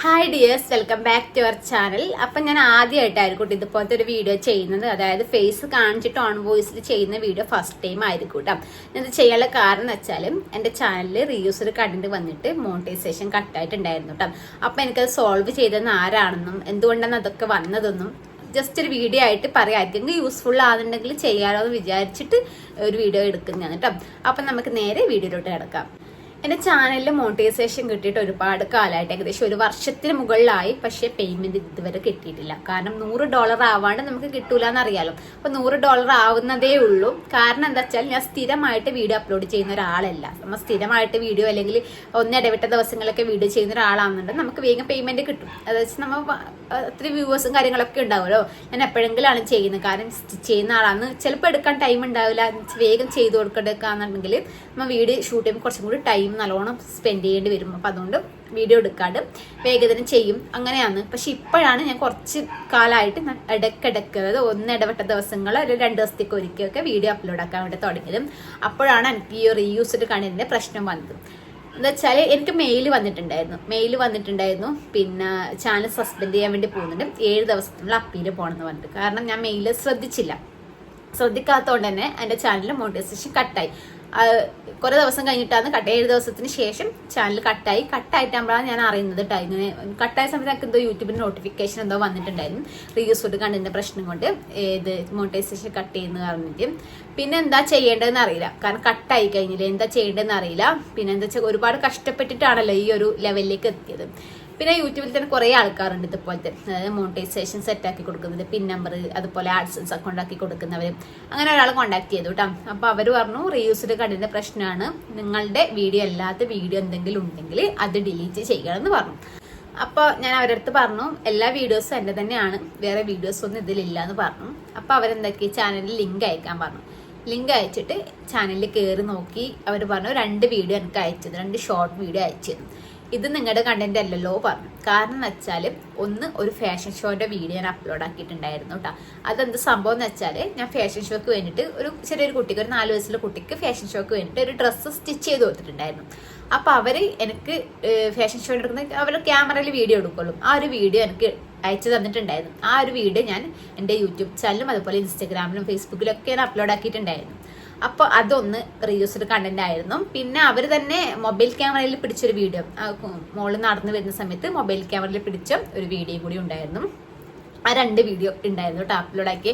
Hi dears, welcome back to our channel. അപ്പം ഞാൻ ആദ്യമായിട്ടായിരിക്കും ഇതുപോലത്തെ ഒരു വീഡിയോ ചെയ്യുന്നത്. അതായത് ഫേസ് കാണിച്ചിട്ട് ഓൺ വോയിസിൽ ചെയ്യുന്ന വീഡിയോ ഫസ്റ്റ് ടൈം ആയിരിക്കും കേട്ടോ. ഇത് ചെയ്യാനുള്ള കാരണം എന്ന് വെച്ചാൽ എൻ്റെ ചാനലിൽ റീയൂസർ കണ്ടന്റ് വന്നിട്ട് മോണിറ്റൈസേഷൻ കട്ടായിട്ടുണ്ടായിരുന്നു കേട്ടോ. അപ്പം എനിക്കത് സോൾവ് ചെയ്തതെന്ന് ആരാണെന്നും എന്തുകൊണ്ടാണ് അതൊക്കെ വന്നതെന്നും ജസ്റ്റ് ഒരു വീഡിയോ ആയിട്ട് പറയാമായിരിക്കും. യൂസ്ഫുൾ ആകുന്നുണ്ടെങ്കിൽ ചെയ്യാമോ എന്ന് വിചാരിച്ചിട്ട് ഒരു വീഡിയോ എടുക്കുന്നതാണ് കേട്ടോ. അപ്പം നമുക്ക് നേരെ വീഡിയോയിലോട്ട് കിടക്കാം. എൻ്റെ ചാനലിൽ മോണിറ്റൈസേഷൻ കിട്ടിയിട്ട് ഒരുപാട് കാലമായിട്ട്, ഏകദേശം ഒരു വർഷത്തിന് മുകളിലായി. പക്ഷേ പേയ്മെന്റ് ഇതുവരെ കിട്ടിയിട്ടില്ല. കാരണം $100 ആവാണ്ട് നമുക്ക് കിട്ടൂല എന്നറിയാലോ. അപ്പൊ $100 ആവുന്നതേ ഉള്ളൂ. കാരണം എന്താ വെച്ചാൽ ഞാൻ സ്ഥിരമായിട്ട് വീഡിയോ അപ്ലോഡ് ചെയ്യുന്ന ഒരാളല്ല. നമ്മൾ സ്ഥിരമായിട്ട് വീഡിയോ അല്ലെങ്കിൽ ഒന്നിടവിട്ട ദിവസങ്ങളൊക്കെ വീഡിയോ ചെയ്യുന്ന ഒരാളാണെന്നുണ്ടെങ്കിൽ നമുക്ക് വേഗം പേയ്മെന്റ് കിട്ടും. അതായത് നമ്മൾ ഒത്തിരി വ്യൂവേഴ്സും കാര്യങ്ങളൊക്കെ ഉണ്ടാവുമല്ലോ. ഞാൻ എപ്പോഴെങ്കിലാണ് ചെയ്യുന്നത്. കാരണം ചെയ്യുന്ന ആളാണ്, ചിലപ്പോൾ എടുക്കാൻ ടൈം ഉണ്ടാവില്ല. വേഗം ചെയ്ത് കൊടുക്കെടുക്കാന്നുണ്ടെങ്കിൽ നമ്മൾ വീഡിയോ ഷൂട്ട് ചെയ്യുമ്പോൾ കുറച്ചും കൂടി ടൈം നല്ലോണം സ്പെൻഡ് ചെയ്യേണ്ടി വരും. അപ്പം അതുകൊണ്ട് വീഡിയോ എടുക്കാണ്ട് വേഗത്തിന് ചെയ്യും, അങ്ങനെയാണ്. പക്ഷെ ഇപ്പോഴാണ് ഞാൻ കുറച്ച് കാലമായിട്ട് ഇടയ്ക്കിടയ്ക്ക്, അതായത് ഒന്നിടവിട്ട ദിവസങ്ങൾ അല്ലെങ്കിൽ 2 ദിവസത്തേക്ക് ഒരിക്കലൊക്കെ വീഡിയോ അപ്ലോഡ് ആക്കാൻ വേണ്ടി തുടങ്ങിയതും. അപ്പോഴാണ് എനിക്ക് ഈ റീയൂസ്ഡ് കണ്ടന്റിന്റെ പ്രശ്നം വന്നത്. എന്താ വെച്ചാൽ എനിക്ക് മെയിൽ വന്നിട്ടുണ്ടായിരുന്നു. പിന്നെ ചാനൽ സസ്പെൻഡ് ചെയ്യാൻ വേണ്ടി പോകുന്നുണ്ട്. 7 ദിവസത്തിനുള്ള അപ്പീൽ പോകണമെന്ന് പറഞ്ഞിട്ട്. കാരണം ഞാൻ മെയിൽ ശ്രദ്ധിക്കാത്തതുകൊണ്ട് തന്നെ എൻ്റെ ചാനലിൽ മോണിറ്റൈസേഷൻ കട്ടായി. കുറെ ദിവസം കഴിഞ്ഞിട്ടാണ് 7 ദിവസത്തിന് ശേഷം ചാനൽ കട്ടായിട്ടാകുമ്പോഴാണ് ഞാൻ അറിയുന്നത് കേട്ടോ. ഇങ്ങനെ കട്ടായ സമയത്ത് എനിക്ക് എന്തോ യൂട്യൂബിന് നോട്ടിഫിക്കേഷൻ എന്തോ വന്നിട്ടുണ്ടായിരുന്നു. റീയൂസ്ഡ് കണ്ടന്റിന്റെ പ്രശ്നം കൊണ്ട് ഇത് മോണിറ്റൈസേഷൻ കട്ട് ചെയ്യുന്ന പറഞ്ഞിട്ട്. പിന്നെ എന്താ ചെയ്യേണ്ടതെന്ന് അറിയില്ല. കാരണം കട്ടായി കഴിഞ്ഞില്ലേ, എന്താ ചെയ്യേണ്ടതെന്ന് അറിയില്ല. പിന്നെ എന്താ വെച്ചാൽ ഒരുപാട് കഷ്ടപ്പെട്ടിട്ടാണല്ലോ ഈ ഒരു ലെവലിലേക്ക് എത്തിയത്. പിന്നെ യൂട്യൂബിൽ തന്നെ കുറേ ആൾക്കാരുണ്ട് ഇതുപോലത്തെ, അതായത് മോണിറ്റൈസേഷൻ സെറ്റ് ആക്കി കൊടുക്കുന്നത്, പിൻ നമ്പർ, അതുപോലെ ആഡ്സൻസ് അക്കൗണ്ട് ആക്കി കൊടുക്കുന്നവർ. അങ്ങനെ ഒരാൾ കോൺടാക്ട് ചെയ്തു കേട്ടോ. അപ്പോൾ അവർ പറഞ്ഞു റീയൂസ്ഡ് കണ്ടന്റ് പ്രശ്നമാണ്, നിങ്ങളുടെ വീഡിയോ അല്ലാത്ത വീഡിയോ എന്തെങ്കിലും ഉണ്ടെങ്കിൽ അത് ഡിലീറ്റ് ചെയ്യണമെന്ന് പറഞ്ഞു. അപ്പോൾ ഞാൻ അവരുടെ അടുത്ത് പറഞ്ഞു എല്ലാ വീഡിയോസും എൻ്റെ തന്നെയാണ്, വേറെ വീഡിയോസ് ഒന്നും ഇതിലില്ല എന്ന് പറഞ്ഞു. അപ്പോൾ അവരെന്തൊക്കെ ചാനലിൽ ലിങ്ക് അയക്കാൻ പറഞ്ഞു. ലിങ്ക് അയച്ചിട്ട് ചാനലിൽ കയറി നോക്കി അവർ പറഞ്ഞു 2 വീഡിയോ എനിക്ക് അയച്ചത്, 2 ഷോർട്ട് വീഡിയോ അയച്ചത്. ഇത് നിങ്ങളുടെ കണ്ടന്റ് അല്ലല്ലോ പറഞ്ഞു. കാരണം എന്ന് വെച്ചാൽ ഒരു ഫാഷൻ ഷോയുടെ വീഡിയോ ഞാൻ അപ്ലോഡ് ആക്കിയിട്ടുണ്ടായിരുന്നു കേട്ടോ. അതെന്ത് സംഭവം എന്ന് വെച്ചാൽ ഞാൻ ഫാഷൻ ഷോക്ക് വേണ്ടിയിട്ട് ഒരു ചെറിയൊരു കുട്ടിക്ക്, ഒരു 4 വയസ്സുള്ള കുട്ടിക്ക് ഫാഷൻ ഷോക്ക് വേണ്ടിയിട്ട് ഒരു ഡ്രസ്സ് സ്റ്റിച്ച് ചെയ്ത് കൊടുത്തിട്ടുണ്ടായിരുന്നു. അപ്പോൾ അവർ എനിക്ക് ഫാഷൻ ഷോ എടുക്കുന്ന അവർ ക്യാമറയിൽ വീഡിയോ എടുക്കുള്ളൂ. ആ ഒരു വീഡിയോ എനിക്ക് അയച്ചു തന്നിട്ടുണ്ടായിരുന്നു. ആ ഒരു വീഡിയോ ഞാൻ എൻ്റെ യൂട്യൂബ് ചാനലും അതുപോലെ ഇൻസ്റ്റഗ്രാമിലും ഫേസ്ബുക്കിലും ഒക്കെ ഞാൻ അപ്ലോഡ് ആക്കിയിട്ടുണ്ടായിരുന്നു. അപ്പോൾ അതൊന്ന് റീയൂസ്ഡ് കണ്ടന്റ് ആയിരുന്നു. പിന്നെ അവർ തന്നെ മൊബൈൽ ക്യാമറയിൽ പിടിച്ചൊരു വീഡിയോ, മോള് നടന്നു വരുന്ന സമയത്ത് മൊബൈൽ ക്യാമറയിൽ പിടിച്ച ഒരു വീഡിയോ കൂടി ഉണ്ടായിരുന്നു. ആ 2 വീഡിയോ ഉണ്ടായിരുന്നു കേട്ടോ അപ്ലോഡ് ആക്കി.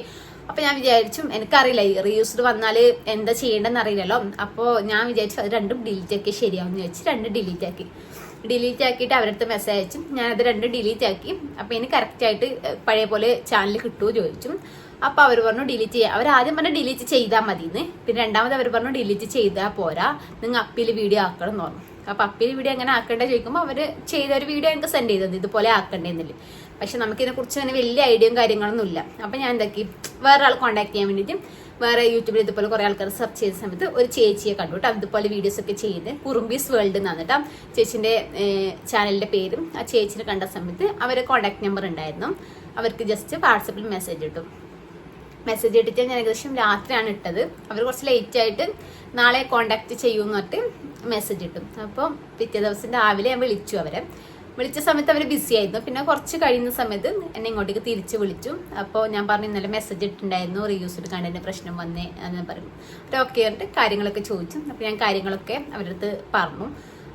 അപ്പൊ ഞാൻ വിചാരിച്ചു, എനിക്കറിയില്ല റീയൂസ്ഡ് വന്നാൽ എന്താ ചെയ്യേണ്ടതെന്ന് അറിയില്ലല്ലോ. അപ്പോൾ ഞാൻ വിചാരിച്ചു അത് 2 ഡിലീറ്റ് ആക്കി ശരിയാവും എന്ന് വെച്ച് 2 ഡിലീറ്റ് ആക്കിയിട്ട് അവരുടെ അടുത്ത് മെസ്സേജ് അയച്ചു. ഞാനത് 2 ഡിലീറ്റ് ആക്കി. അപ്പോൾ എനിക്ക് കറക്റ്റായിട്ട് പഴയ പോലെ ചാനൽ കിട്ടുമോ ചോദിച്ചു. അപ്പൊ അവർ പറഞ്ഞു ഡിലീറ്റ് ചെയ്യാം. അവർ ആദ്യം പറഞ്ഞു ഡിലീറ്റ് ചെയ്താൽ മതിയെന്ന്. പിന്നെ രണ്ടാമത് അവർ പറഞ്ഞു ഡിലീറ്റ് ചെയ്താൽ പോരാ, നിങ്ങൾ അപ്പീൽ വീഡിയോ ആക്കണം എന്ന് പറഞ്ഞു. അപ്പൊ അപ്പീൽ വീഡിയോ എങ്ങനെ ആക്കേണ്ടത് ചോദിക്കുമ്പോൾ അവർ ചെയ്ത ഒരു വീഡിയോ എനിക്ക് സെൻഡ് ചെയ്തത് ഇതുപോലെ ആക്കണ്ടേന്നില്ല. പക്ഷെ നമുക്കിതിനെ കുറിച്ച് അങ്ങനെ വലിയ ഐഡിയയും കാര്യങ്ങളൊന്നും ഇല്ല. അപ്പൊ ഞാൻ എന്താക്കി, വേറെ ആൾ കോൺടാക്ട് ചെയ്യാൻ വേണ്ടിയിട്ട് വേറെ യൂട്യൂബിൽ ഇതുപോലെ കുറെ ആൾക്കാർ സെർച്ച് ചെയ്ത സമയത്ത് ഒരു ചേച്ചിയെ കണ്ടു കേട്ടോ. ഇതുപോലെ വീഡിയോസ് ഒക്കെ ചെയ്ത് കുറുമ്പീസ് വേൾഡ് എന്നാണ് കേട്ടോ ചേച്ചിന്റെ ചാനലിന്റെ പേരും. ആ ചേച്ചിനെ കണ്ട സമയത്ത് അവരെ കോൺടാക്ട് നമ്പർ ഉണ്ടായിരുന്നു. അവർക്ക് ജസ്റ്റ് വാട്സപ്പിൽ മെസ്സേജ് ഇട്ടിട്ട് ഞാൻ ഏകദേശം രാത്രിയാണ് ഇട്ടത്. അവർ കുറച്ച് ലേറ്റ് ആയിട്ട് നാളെ കോണ്ടാക്ട് ചെയ്യുമെന്ന് പറഞ്ഞിട്ട് മെസ്സേജ് ഇട്ടു. അപ്പോൾ പിറ്റേ ദിവസം രാവിലെ ഞാൻ വിളിച്ച സമയത്ത് അവർ ബിസി ആയിരുന്നു. പിന്നെ കുറച്ച് കഴിയുന്ന സമയത്ത് എന്നെ ഇങ്ങോട്ടേക്ക് തിരിച്ച് വിളിച്ചു. അപ്പോൾ ഞാൻ പറഞ്ഞു ഇന്നലെ മെസ്സേജ് ഇട്ടിട്ടുണ്ടായിരുന്നു റീയൂസ്ഡ് കണ്ടന്റ് പ്രശ്നം വന്നേ എന്ന് പറഞ്ഞു. അവർ ഓക്കെ ആയിട്ട് കാര്യങ്ങളൊക്കെ ചോദിച്ചു. അപ്പോൾ ഞാൻ കാര്യങ്ങളൊക്കെ അവരുടെ അടുത്ത് പറഞ്ഞു.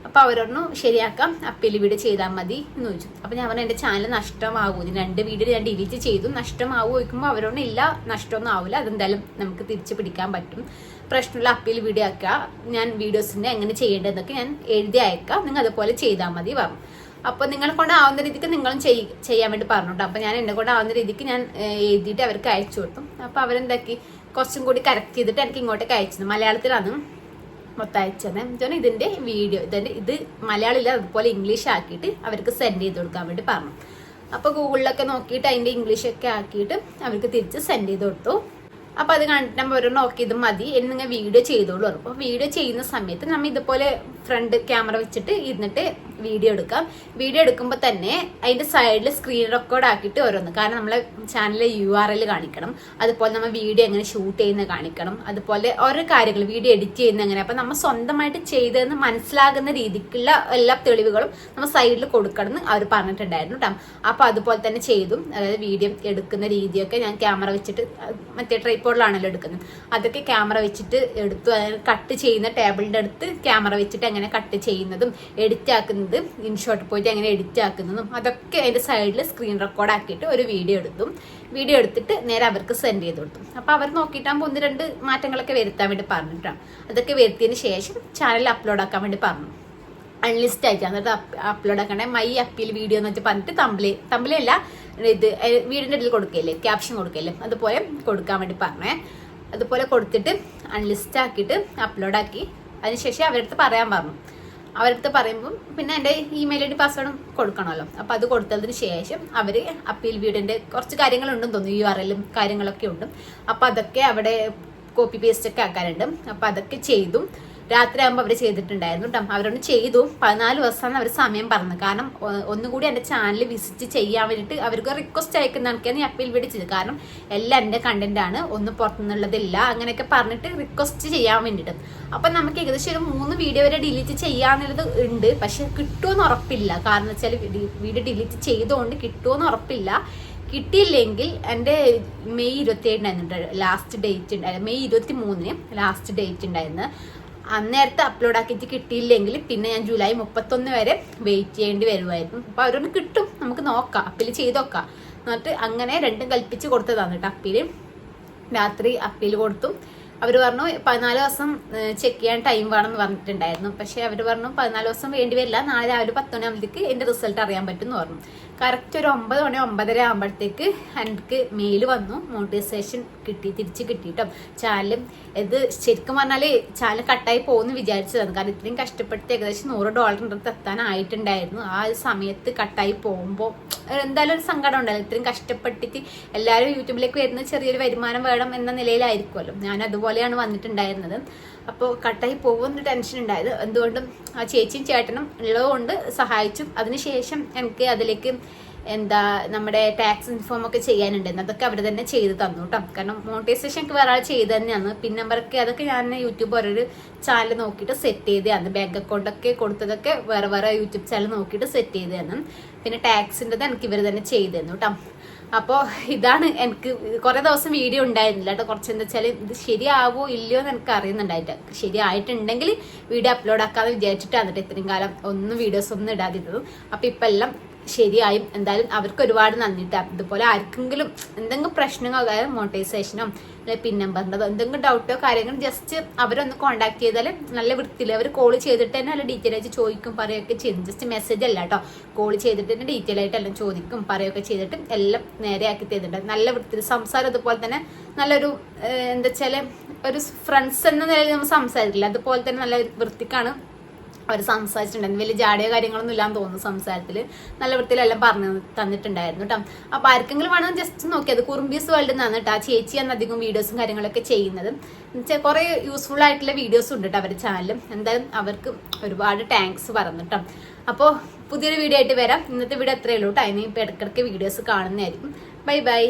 അപ്പോൾ അവരൊന്നു ശരിയാക്കാം, അപ്പീൽ വീഡിയോ ചെയ്താൽ മതി എന്ന് ചോദിച്ചു. അപ്പോൾ ഞാൻ പറഞ്ഞു എൻ്റെ ചാനൽ നഷ്ടമാവും, 2 വീഡിയോ ഞാൻ ഡിലീറ്റ് ചെയ്തു, നഷ്ടമാവും ചോദിക്കുമ്പോൾ അവരൊന്നും ഇല്ല, നഷ്ടമൊന്നും ആവില്ല, അതെന്തായാലും നമുക്ക് തിരിച്ച് പിടിക്കാൻ പറ്റും, പ്രശ്നമുള്ള അപ്പീൽ വീഡിയോ ആക്കുക, ഞാൻ വീഡിയോസിൻ്റെ എങ്ങനെ ചെയ്യേണ്ടതെന്നൊക്കെ ഞാൻ എഴുതി അയക്കാം, നിങ്ങൾ അതുപോലെ ചെയ്താൽ മതി പറഞ്ഞു. അപ്പോൾ നിങ്ങളെ കൊണ്ടാവുന്ന രീതിക്ക് നിങ്ങളും ചെയ്യാൻ വേണ്ടി പറഞ്ഞോട്ടോ. അപ്പോൾ ഞാൻ എന്നെ കൊണ്ടാവുന്ന രീതിക്ക് ഞാൻ എഴുതിയിട്ട് അവർക്ക് അയച്ചു കൊടുത്തു. അപ്പോൾ അവരെന്താക്കി കുറച്ചും കൂടി കറക്റ്റ് ചെയ്തിട്ട് എനിക്ക് ഇങ്ങോട്ടേക്ക് അയച്ചത്. മലയാളത്തിലാണ് മൊത്തം അയച്ചത്. ഇതിന്റെ വീഡിയോ ഇത് മലയാളമില്ല, അതുപോലെ ഇംഗ്ലീഷ് ആക്കിയിട്ട് അവർക്ക് സെൻഡ് ചെയ്ത് കൊടുക്കാൻ വേണ്ടി പറഞ്ഞു. അപ്പോൾ ഗൂഗിളിലൊക്കെ നോക്കിയിട്ട് അതിന്റെ ഇംഗ്ലീഷൊക്കെ ആക്കിയിട്ട് അവർക്ക് തിരിച്ച് സെൻഡ് ചെയ്ത് കൊടുത്തു. അപ്പോൾ അത് കണ്ടിട്ട് നമ്മൾ ഒരു നോക്കി ഇത് മതി എന്ന് നിങ്ങൾ വീഡിയോ ചെയ്തോളൂ. അപ്പോൾ വീഡിയോ ചെയ്യുന്ന സമയത്ത് നമ്മൾ ഇതുപോലെ ഫ്രണ്ട് ക്യാമറ വെച്ചിട്ട് ഇരുന്നിട്ട് വീഡിയോ എടുക്കാം. വീഡിയോ എടുക്കുമ്പോൾ തന്നെ അതിൻ്റെ സൈഡിൽ സ്ക്രീൻ റെക്കോർഡ് ആക്കിയിട്ട് ഓരോന്ന്, കാരണം നമ്മളെ ചാനലിലെ URL കാണിക്കണം, അതുപോലെ നമ്മൾ വീഡിയോ എങ്ങനെ ഷൂട്ട് ചെയ്യുന്നത് കാണിക്കണം, അതുപോലെ ഓരോ കാര്യങ്ങൾ വീഡിയോ എഡിറ്റ് ചെയ്യുന്ന എങ്ങനെ. അപ്പം നമ്മൾ സ്വന്തമായിട്ട് ചെയ്തതെന്ന് മനസ്സിലാകുന്ന രീതിക്കുള്ള എല്ലാ തെളിവുകളും നമ്മൾ സൈഡിൽ കൊടുക്കണം എന്ന് അവർ പറഞ്ഞിട്ടുണ്ടായിരുന്നു കേട്ടോ. അപ്പോൾ അതുപോലെ തന്നെ ചെയ്തു. അതായത് വീഡിയോ എടുക്കുന്ന രീതിയൊക്കെ ഞാൻ ക്യാമറ വെച്ചിട്ട്, മറ്റേ ട്രൈപോഡിലാണല്ലോ എടുക്കുന്നത്, അതൊക്കെ ക്യാമറ വെച്ചിട്ട് എടുത്തു. അതായത് കട്ട് ചെയ്യുന്ന ടേബിളിൻ്റെ അടുത്ത് ക്യാമറ വെച്ചിട്ട് എങ്ങനെ കട്ട് ചെയ്യുന്നതും എഡിറ്റ് ആക്കുന്നതും ഇൻഷോട്ട് പോയിട്ട് എങ്ങനെ എഡിറ്റ് ആക്കുന്നതും അതൊക്കെ അതിൻ്റെ സൈഡിൽ സ്ക്രീൻ റെക്കോർഡ് ആക്കിയിട്ട് ഒരു വീഡിയോ എടുത്തു. വീഡിയോ എടുത്തിട്ട് നേരെ അവർക്ക് സെൻഡ് ചെയ്ത് കൊടുത്തു. അപ്പോൾ അവർ നോക്കിയിട്ടാകുമ്പോൾ 1-2 മാറ്റങ്ങളൊക്കെ വരുത്താൻ വേണ്ടി പറഞ്ഞിട്ടാണ്. അതൊക്കെ വരുത്തിയതിന് ശേഷം ചാനലിൽ അപ്ലോഡ് ആക്കാൻ വേണ്ടി പറഞ്ഞു. അൺലിസ്റ്റ് ആയിട്ട് എന്നിട്ട് അപ്ലോഡ് ആക്കണേ മൈ അപ്പീൽ വീഡിയോ എന്ന് വെച്ച് പറഞ്ഞിട്ട് തമ്പിലല്ല ഇത് വീടിൻ്റെ ഇടയിൽ കൊടുക്കല്ലേ, ക്യാപ്ഷൻ കൊടുക്കല്ലേ, അതുപോലെ കൊടുക്കാൻ വേണ്ടി പറഞ്ഞേ. അതുപോലെ കൊടുത്തിട്ട് അൺലിസ്റ്റ് ആക്കിയിട്ട് അപ്ലോഡ് ആക്കി. അതിനുശേഷം അവരുടെ അടുത്ത് പറയാൻ പറഞ്ഞു. അവരുടെ അടുത്ത് പറയുമ്പം പിന്നെ എൻ്റെ ഇമെയിൽ ID പാസ്വേഡും കൊടുക്കണമല്ലോ. അപ്പോൾ അത് കൊടുത്തതിന് ശേഷം അവർ അപ്പീൽ വീഡിയോൻ്റെ കുറച്ച് കാര്യങ്ങളുണ്ടെന്ന് തോന്നുന്നു, URL കാര്യങ്ങളൊക്കെ ഉണ്ട്. അപ്പോൾ അതൊക്കെ അവിടെ കോപ്പി പേസ്റ്റ് ഒക്കെ ആക്കാനുണ്ട്. അപ്പോൾ അതൊക്കെ ചെയ്തു. രാത്രി ആകുമ്പോൾ അവർ ചെയ്തിട്ടുണ്ടായിരുന്നു കേട്ടോ. അവരൊന്ന് ചെയ്തു. 14 ദിവസമാണ് അവർ സമയം പറഞ്ഞത്. കാരണം ഒന്നുകൂടി എൻ്റെ ചാനൽ വിസിറ്റ് ചെയ്യാൻ വേണ്ടിയിട്ട് അവർക്ക് റിക്വസ്റ്റ് അയക്കുന്നതൊക്കെയാണ് ഈ അപ്പീൽ വീഡിയോ ചെയ്തത്. കാരണം എല്ലാം എൻ്റെ കണ്ടന്റാണ്, ഒന്നും പുറത്തുനിന്നുള്ളതില്ല, അങ്ങനെയൊക്കെ പറഞ്ഞിട്ട് റിക്വസ്റ്റ് ചെയ്യാൻ വേണ്ടിയിട്ട്. അപ്പം നമുക്ക് ഏകദേശം ഒരു 3 വീഡിയോ വരെ ഡിലീറ്റ് ചെയ്യാന്നുള്ളത് ഉണ്ട്. പക്ഷെ കിട്ടുമെന്ന് ഉറപ്പില്ല. കാരണം വെച്ചാൽ വീഡിയോ ഡിലീറ്റ് ചെയ്തുകൊണ്ട് കിട്ടുമെന്ന് ഉറപ്പില്ല. കിട്ടിയില്ലെങ്കിൽ എൻ്റെ മെയ് 27 ലാസ്റ്റ് ഡേറ്റ് ഉണ്ടായിരുന്നു. മെയ് 23 ലാസ്റ്റ് ഡേറ്റ് ഉണ്ടായിരുന്നു. അന്നേരത്തെ അപ്ലോഡ് ആക്കിയിട്ട് കിട്ടിയില്ലെങ്കിൽ പിന്നെ ഞാൻ ജൂലൈ 31 വരെ വെയിറ്റ് ചെയ്യേണ്ടി വരുമായിരുന്നു. അപ്പോൾ അവരൊന്ന് കിട്ടും, നമുക്ക് നോക്കാം, അപ്പീൽ ചെയ്ത് നോക്കാം. എന്നിട്ട് അങ്ങനെ രണ്ടും കൽപ്പിച്ച് കൊടുത്തതാണ് കേട്ടോ അപ്പീൽ. രാത്രി അപ്പീൽ കൊടുത്തു. അവർ പറഞ്ഞു 14 ദിവസം ചെക്ക് ചെയ്യാൻ ടൈം വേണമെന്ന് പറഞ്ഞിട്ടുണ്ടായിരുന്നു. പക്ഷേ അവർ പറഞ്ഞു 14 ദിവസം വേണ്ടി വരില്ല, നാളെ രാവിലെ 10 മണിയാകുമ്പോഴത്തേക്ക് എൻ്റെ റിസൾട്ട് അറിയാൻ പറ്റുമെന്ന് പറഞ്ഞു. കറക്റ്റ് ഒരു 9 മണി 9:30 ആകുമ്പോഴത്തേക്ക് എനിക്ക് മെയിൽ വന്നു, മോണിറ്റൈസേഷൻ തിരിച്ച് കിട്ടിയിട്ടോ. ചാനലും ഇത് ശരിക്കും പറഞ്ഞാൽ ചാനൽ കട്ടായി പോകുമെന്ന് വിചാരിച്ചതാണ്. കാരണം ഇത്രയും കഷ്ടപ്പെട്ട് ഏകദേശം $100 എത്താനായിട്ടുണ്ടായിരുന്നു. ആ ഒരു സമയത്ത് കട്ടായി പോകുമ്പോൾ എന്തായാലും ഒരു സങ്കടം ഉണ്ടായിരുന്നു. ഇത്രയും കഷ്ടപ്പെട്ടിട്ട് എല്ലാവരും യൂട്യൂബിലേക്ക് വരുന്ന ചെറിയൊരു വരുമാനം വേണം എന്ന നിലയിലായിരിക്കുമല്ലോ. ഞാൻ അതുപോലെയാണ് വന്നിട്ടുണ്ടായിരുന്നത്. അപ്പോൾ കട്ടായി പോകുമെന്ന് ടെൻഷൻ ഉണ്ടായത്. എന്തുകൊണ്ടും ആ ചേച്ചിയും ചേട്ടനും ഉള്ളതുകൊണ്ട് സഹായിച്ചു. അതിനുശേഷം എനിക്ക് അതിലേക്ക് നമ്മുടെ ടാക്സ് ഇൻഫോം ഒക്കെ ചെയ്യാനുണ്ടായിരുന്നു. അതൊക്കെ അവർ തന്നെ ചെയ്ത് തന്നു കേട്ടോ. കാരണം മോണിറ്റൈസേഷൻ ഒക്കെ വേറെ ആൾ ചെയ്ത് തന്നെയാണ്. പിൻ നമ്പറൊക്കെ അതൊക്കെ ഞാൻ യൂട്യൂബ് ഓരോരു ചാനൽ നോക്കിയിട്ട് സെറ്റ് ചെയ്തതാണ്. ബാങ്ക് അക്കൗണ്ടൊക്കെ കൊടുത്തതൊക്കെ വേറെ യൂട്യൂബ് ചാനൽ നോക്കിയിട്ട് സെറ്റ് ചെയ്തതാണ്. പിന്നെ ടാക്സിൻ്റെത് എനിക്ക് ഇവർ തന്നെ ചെയ്തു തന്നു കേട്ടോ. അപ്പോൾ ഇതാണ് എനിക്ക് കുറേ ദിവസം വീഡിയോ ഉണ്ടായിരുന്നില്ല കേട്ടോ. കുറച്ച് എന്താ വെച്ചാൽ ഇത് ശരിയാവോ ഇല്ലയോ എന്ന് എനിക്ക് അറിയുന്നുണ്ടായിട്ട്. ശരിയായിട്ടുണ്ടെങ്കിൽ വീഡിയോ അപ്ലോഡ് ആക്കാതെ വിചാരിച്ചിട്ടാണ് കേട്ടോ ഇത്രയും കാലം വീഡിയോസ് ഒന്നും ഇടാതിരുന്നത്. അപ്പോൾ ഇപ്പം എല്ലാം ശരിയായും. എന്തായാലും അവർക്ക് ഒരുപാട് നന്ദിട്ടാണ്. ഇതുപോലെ ആർക്കെങ്കിലും എന്തെങ്കിലും പ്രശ്നങ്ങളോ അതായത് മോണിറ്റൈസേഷനോ പിൻ നമ്പറിൻ്റെതോ എന്തെങ്കിലും ഡൗട്ടോ കാര്യങ്ങളും ജസ്റ്റ് അവരൊന്ന് കോൺടാക്ട് ചെയ്താൽ നല്ല വൃത്തിയിൽ അവർ കോൾ ചെയ്തിട്ട് തന്നെ നല്ല ഡീറ്റെയിൽ ആയിട്ട് ചോദിക്കും പറയുകയൊക്കെ ചെയ്യും. ജസ്റ്റ് മെസ്സേജ് അല്ല കേട്ടോ, കോൾ ചെയ്തിട്ട് തന്നെ ഡീറ്റെയിൽ ആയിട്ട് എല്ലാം ചോദിക്കും പറയുകയൊക്കെ ചെയ്തിട്ട് എല്ലാം നേരെയാക്കി തരുന്നുണ്ട്. നല്ല വൃത്തിയിൽ സംസാരം അതുപോലെ തന്നെ നല്ലൊരു എന്താ വെച്ചാൽ ഒരു ഫ്രണ്ട്സ് എന്ന നിലയിൽ നമ്മൾ സംസാരിക്കില്ല, അതുപോലെ തന്നെ നല്ല വൃത്തിക്കാണ് അവർ സംസാരിച്ചിട്ടുണ്ടായിരുന്നു. വലിയ ജാടിയോ കാര്യങ്ങളൊന്നും ഇല്ലാന്ന് തോന്നുന്നു. സംസാരത്തിൽ നല്ല വൃത്തിയിലെല്ലാം പറഞ്ഞു തന്നിട്ടുണ്ടായിരുന്നു കേട്ടോ. അപ്പോൾ ആർക്കെങ്കിലും വേണമെങ്കിൽ ജസ്റ്റ് നോക്കിയത് കുറുമ്പീസ് വേൾഡ് എന്നാണ് കേട്ടോ. ആ ചേച്ചിയാണ് അധികം വീഡിയോസും കാര്യങ്ങളൊക്കെ ചെയ്യുന്നത്. എന്നുവെച്ചാൽ കുറേ യൂസ്ഫുൾ ആയിട്ടുള്ള വീഡിയോസ് ഉണ്ട് കേട്ടോ അവരുടെ ചാനലും. എന്തായാലും അവർക്ക് ഒരുപാട് താങ്ക്സ് പറഞ്ഞു കേട്ടോ. അപ്പോൾ പുതിയൊരു വീഡിയോ ആയിട്ട് വരാം. ഇന്നത്തെ വീഡിയോ എത്രയേ ഉള്ളൂ കേട്ടോ. ഇനി ഇപ്പോൾ ഇടയ്ക്കിടയ്ക്ക് വീഡിയോസ് കാണുന്നതായിരിക്കും. Bye bye.